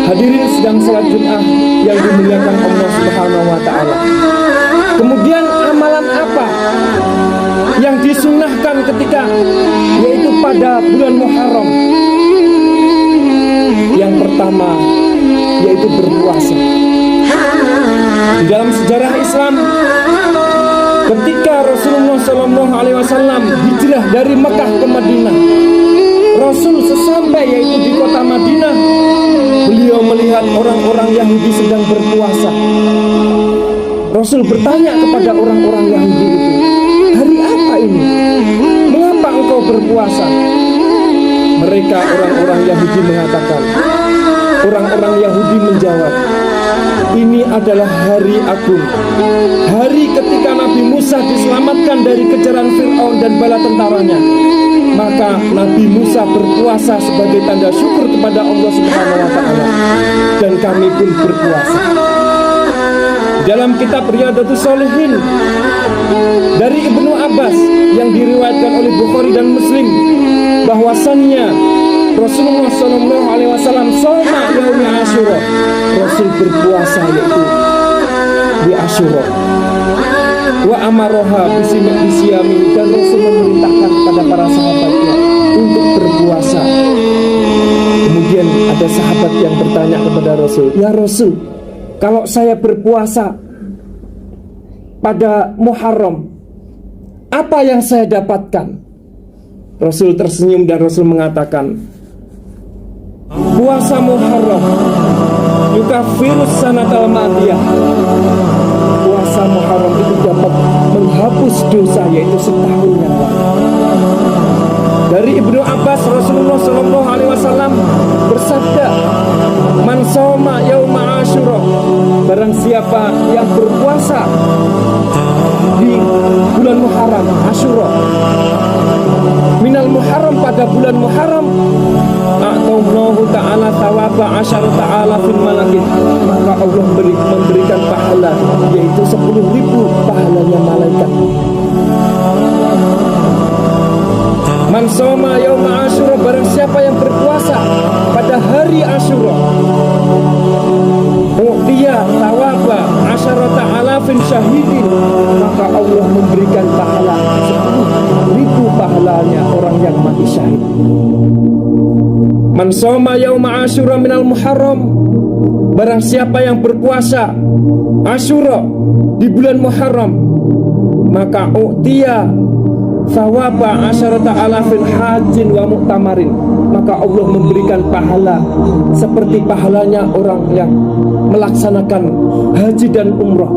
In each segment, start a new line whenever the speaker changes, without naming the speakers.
Hadirin sedang sholat Jum'ah yang dimuliakan Allah Subhanahu wa Ta'ala. Kemudian amalan apa yang disunnahkan ketika, yaitu pada bulan Muharram? Yang pertama yaitu berpuasa. Di dalam sejarah Islam, ketika Rasulullah SAW hijrah dari Mekah ke Madinah, Rasul sesampai yaitu di kota Madinah, beliau melihat orang-orang Yahudi sedang berpuasa. Rasul bertanya kepada orang-orang Yahudi itu, hari apa ini? Mengapa engkau berpuasa? Mereka orang-orang Yahudi mengatakan, orang-orang Yahudi menjawab, ini adalah hari agung, hari ketika Nabi Musa diselamatkan dari kejaran Fir'aun dan bala tentaranya. Maka Nabi Musa berpuasa sebagai tanda syukur kepada Allah Subhanahu wa Ta'ala, dan kami pun berpuasa. Dalam kitab Riyadhatus Shalihin dari Ibnu Abbas yang diriwayatkan oleh Bukhari dan Muslim, bahwasannya Rasulullah SAW shoma yaumi Asyura, Rasul berpuasa yaitu di Asyura. Wa amaroha bisyami, dan Rasul memerintahkan kepada para sahabatnya untuk berpuasa. Kemudian ada sahabat yang bertanya kepada Rasul, ya Rasul, kalau saya berpuasa pada Muharram, apa yang saya dapatkan? Rasul tersenyum dan Rasul mengatakan, puasa Muharram yukafirus sanatal madiyah. Puasa Muharram itu dapat menghapus dosa, yaitu setahun yang lalu. Dari Ibnu Abbas, Rasulullah SAW bersabda, man shoma yauma Asyura, barang siapa yang berpuasa di bulan Muharram, Asyura, minal Muharram, pada bulan Muharram, a'tallahu ta'ala thawaba asyarata alafin malakin, maka Allah memberikan pahala, yaitu 10.000 pahalanya malaikat. Man shoma yauma Asyura, barang siapa yang berpuasa pada hari Asyura, u'tiya thawaba asyarata alafin syahidin, maka Allah memberikan pahala 10.000 pahalanya orang yang mati syahid. Man shoma yauma Asyura minal Muharram, barang siapa yang berpuasa Asyura di bulan Muharram, maka u'tiya thawaba asyarata alafin hajin wa mu'tamarin, maka Allah memberikan pahala seperti pahalanya orang yang melaksanakan haji dan umrah.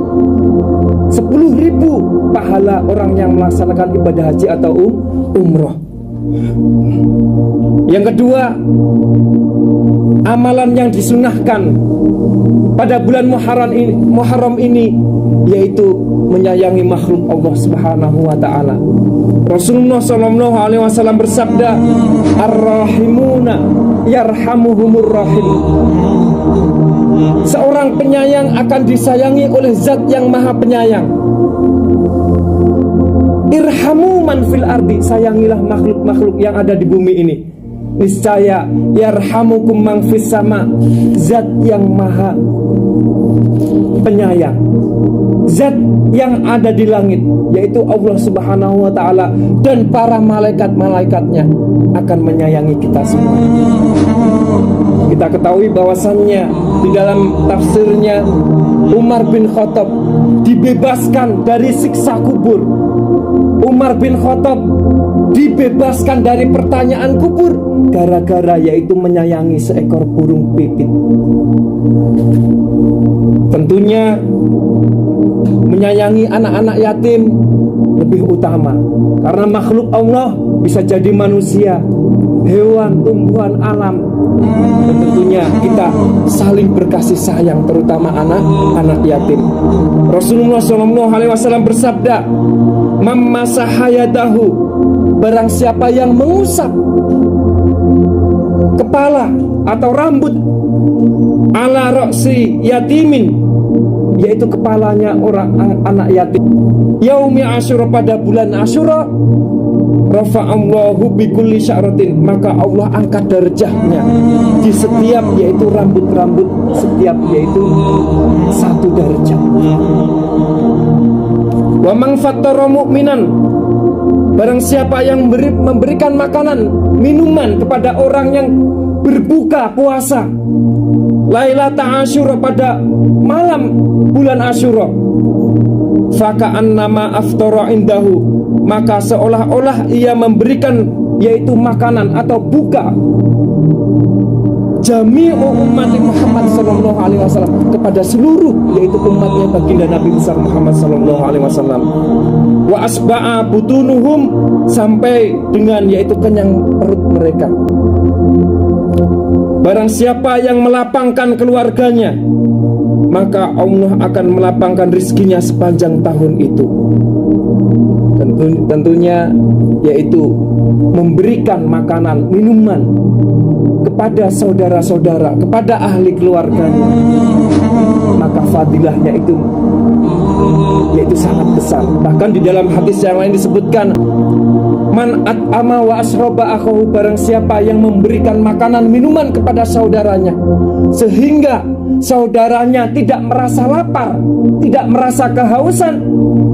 10.000 pahala orang yang melaksanakan ibadah haji atau umrah. Yang kedua, amalan yang disunahkan pada bulan Muharram ini yaitu menyayangi makhluk Allah Subhanahu wa Ta'ala. Rasulullah SAW bersabda, ar-rahimuna yarhamuhumur rahim. Seorang penyayang akan disayangi oleh Zat yang Maha Penyayang. Irhamu man fil ardi, sayangilah makhluk-makhluk yang ada di bumi ini. Niscaya yarhamukum man fis sama, Zat yang Maha Penyayang, Zat yang ada di langit, yaitu Allah Subhanahu wa Ta'ala, dan para malaikat-malaikatnya akan menyayangi kita semua. Kita ketahui bahwasannya di dalam tafsirnya, Umar bin Khattab dibebaskan dari siksa kubur. Umar bin Khattab dibebaskan dari pertanyaan kubur gara-gara yaitu menyayangi seekor burung pipit. Tentunya menyayangi anak-anak yatim lebih utama, karena makhluk Allah bisa jadi manusia, hewan, tumbuhan, alam, dan tentunya kita saling berkasih sayang, terutama anak-anak yatim. Rasulullah SAW bersabda, mammasahayadahu, barang siapa yang mengusap kepala atau rambut ala roksi yatimin, yaitu kepalanya orang anak yatim, yaumi Asyura, pada bulan Asyura, rafa'allahu bikulli sya'ratin, maka Allah angkat derajatnya di setiap yaitu rambut-rambut setiap yaitu satu derajat. Wa man fattara mu'minan, barang siapa yang memberikan makanan minuman kepada orang yang berbuka puasa Lailata Asyura, pada malam bulan Asyura, faka'annama aftara indahu, maka seolah-olah ia memberikan yaitu makanan atau buka jami'u umat Muhammad sallallahu alaihi wasallam, kepada seluruh yaitu umatnya baginda Nabi besar Muhammad sallallahu alaihi wasallam. Wa asba'a butunuhum, sampai dengan yaitu kenyang perut mereka. Barang siapa yang melapangkan keluarganya, maka Allah akan melapangkan rizkinya sepanjang tahun itu. Tentunya yaitu memberikan makanan, minuman kepada saudara-saudara, kepada ahli keluarganya, maka fadilahnya itu yaitu sangat besar. Bahkan di dalam hadis yang lain disebutkan, man at'ama wa asroba akhahu, barang siapa yang memberikan makanan minuman kepada saudaranya sehingga saudaranya tidak merasa lapar, tidak merasa kehausan,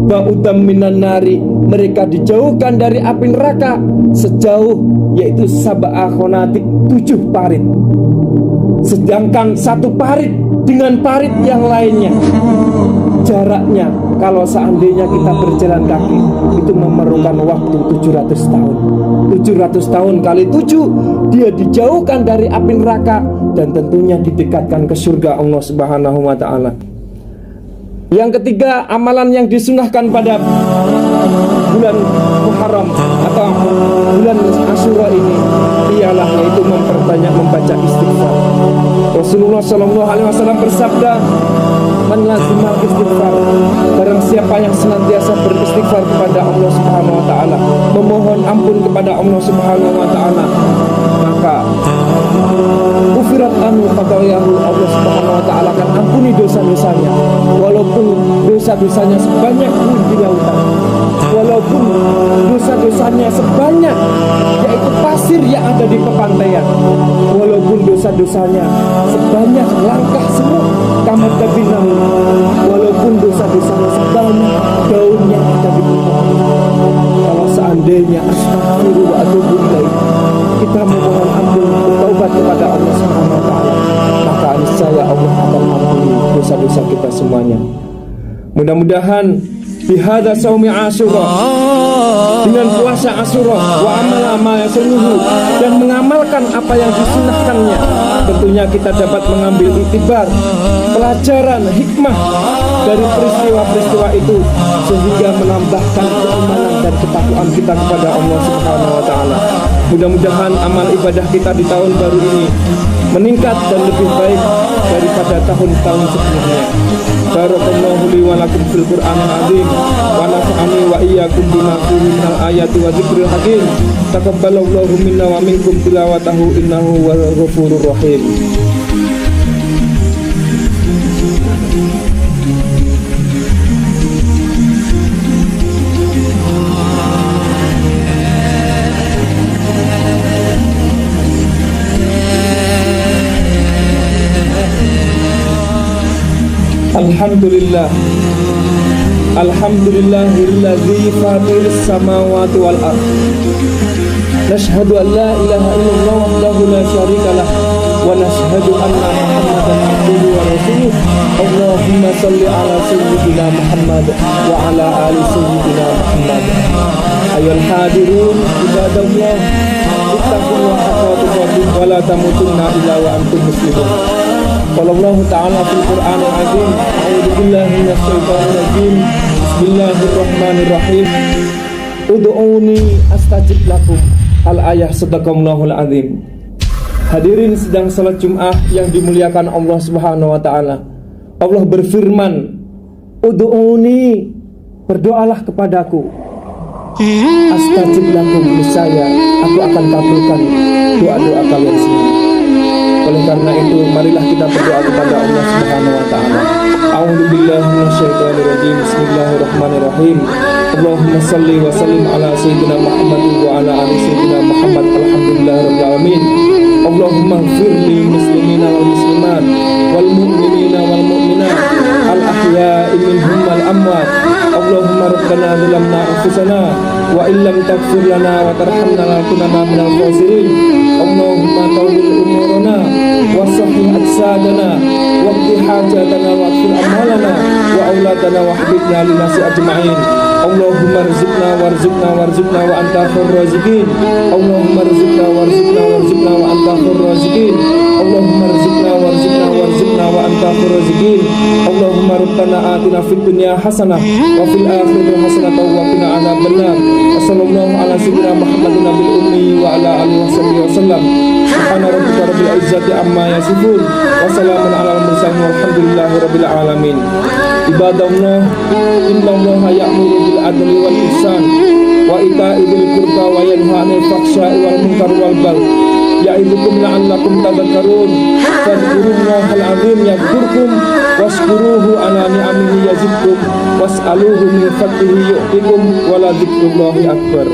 ba'udam minan nari, mereka dijauhkan dari api neraka sejauh yaitu sab'a khonatik, 7 parit. Sedangkan satu parit dengan parit yang lainnya jaraknya, kalau seandainya kita berjalan kaki, itu memerlukan waktu 700 tahun. 700 tahun kali 7, dia dijauhkan dari api neraka dan tentunya didekatkan ke surga Allah Subhanahu wa ta'ala. Yang ketiga, amalan yang disunahkan pada bulan Muharram atau bulan Asyura ini ialah yaitu memperbanyak membaca istighfar. Rasulullah SAW bersabda, man lazimal istighfar, barang siapa yang senantiasa beristighfar kepada Allah Subhanahu wa ta'ala, memohon ampun kepada Allah Subhanahu wa ta'ala, maka ufirat anu fadayahu, Allah Subhanahu wa ta'ala akan ampuni dosa-dosanya, walaupun dosa-dosanya sebanyak bumi di lautan, walaupun dosa-dosanya sebanyak yaitu pasir yang ada di pepantaian, walaupun dosa-dosanya sebanyak langkah semut kamar dabinahu, walaupun dosa-dosanya sebanyak daun yang ada di pohon. Kalau seandainya astagfirullah wa atubu ilaih, kita memohon ampun, bertaubat kepada Allah Subhanahu wa ta'ala, maka niscaya Allah akan mengampuni dosa-dosa kita semuanya. Mudah-mudahan bihada saumi Asyura, dengan puasa Asyura, wa amala ma yasnuhu, dan mengamalkan apa yang disunahkannya, tentunya kita dapat mengambil iktibar, pelajaran, hikmah dari peristiwa-peristiwa itu, sehingga menambahkan keimanan dan ketakwaan kita kepada Allah Subhanahu wa ta'ala. Mudah-mudahan amal ibadah kita di tahun baru ini meningkat dan lebih baik daripada tahun-tahun sebelumnya. Barakallahu li wa lakum fil Qur'anil azim, wa nafa'ani wa iyyakum bima fihi minal ayati wa dzikril hakim. Taqabbalallahu minna wa minkum tilawatahu innahu wal ghafurur rahim. Alhamdulillah, alhamdulillahilladzi fatiris samawati wal ardh. Nashhadu an la ilaha illallah wahdahu la syarika lah, wa nashhadu anna Muhammadan abduhu wa rasuluh. Allahumma shalli ala sayyidina Muhammad wa ala ali sayyidina Muhammad. Ayyuhal hadirun ibadallah, ittaqullaha haqqa tuqatih wa la tamutunna illa wa antum muslimun. Qala Allah ta'ala fil Qur'anil azim, a'udzu billahi minasy syaithanir rajim. Bismillahirrahmanirrahim. Ud'uni astajib lakum. Al-ayah, sadaqallahul azim. Hadirin sedang salat Jumat yang dimuliakan Allah Subhanahu wa ta'ala. Allah berfirman, ud'uni, berdoalah kepadaku. Astajib lakum, niscaya aku akan kabulkan doa-doa kalian semua. Oleh karena itu, marilah kita berdoa kepada Allah Subhanahu wa ta'ala. A'udzubillahi minasyaitonirrajim. Bismillahirrahmanirrahim. Allahumma salli wa sallim ala sayyidina Muhammad wa ala ali sayyidina Muhammad. Alhamdulillahirabbil alamin. Allahumma ighfir lil muslimina wal muslimat wal mu'minina wal mu'minat al ahya'i minhum wal amwat. Allahumma rabbana zalamna anfusana wa illam taghfir lana wa tarhamna lanakunanna minal khasirin. Allahumma tawwil umurana wa sahih ajsadana wa qdi hajatana wa aghfir amalana wa auladana wa habibna linasi ajma'in. Allahumma rizqna warzuqna wa anta khairur raziqin. Allahumma rizqna warzuqna wa anta khairur raziqin. Allahumma rizqna warzuqna wa anta khairur raziqin. Allahumma rabbana atina fid dunya hasanah wa fil akhirati hasanah wa qina adzabannar. Wassallallahu ala sayyidina Muhammadin nabiyil ummi wa ala alihi wasallam. Subhana rabbika rabbil izzati amma yasifun wa salamun alal mursalin walhamdulillahi rabbil alamin. Ibadallah, innallaha ya'muru bil adli wal ihsan wa ita'i dzil qurba wa yanha 'anil fahsya'i wal munkar wal baghi ya'idukum la'allakum tadhakkarun. Fadhkurullahal 'azim yadhkurkum washkuruhu 'ala ni'amihi yazidkum was'aluhu min fadlihi yu'tikum wa la dzikrullahi akbar.